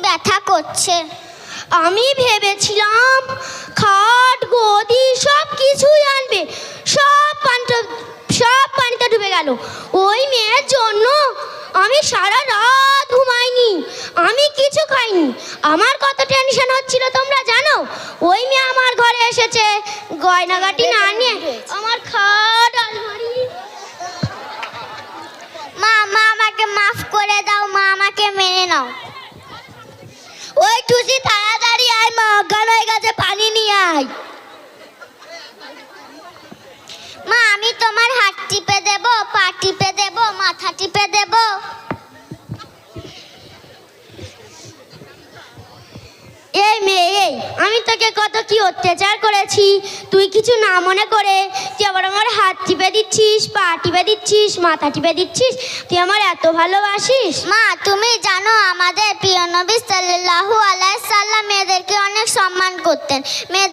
ব্যথা করছে। আমি ভেবেছিলাম খাট গদি সব কিছুই আনবে, সব পানিতে ডুবে গেল। ওই মেয়ের জন্য আমি সারা রাত ঘুমাইনি, আমি কিছু খাইনি। আমার কত টেনশন হচ্ছিল তোমরা জানো? ওই মেয়ে আমার ঘরে এসেছে গয়নাগাটি না নিয়ে, আমার খাট আলমারি। মা মা আমাকে মাফ করে দাও, মা আমাকে মেনে নাও। ওই টুসি তাড়াতাড়ি আয়, মা অজ্ঞান হয়ে গেছে, পানি নিয়ে আয়। মা আমি তোমার হাত টিপে দেব, পা টিপে দেব, মাথা টিপে দেব। এই মেয়ে, এই আমি তোকে কত কি অত্যাচার করেছি, তুই কিছু না মনে করে তুই আবার আমার হাত টিপে দিচ্ছিস, পা টিপে দিচ্ছিস, মাথা টিপে দিচ্ছিস। তুই আমার এত ভালোবাসিস? মা তুমি জানো আমাদের প্রিয় নবী সাল্লাল্লাহু আলাইহি সাল্লাম মেয়েদেরকে অনেক সম্মান করতেন।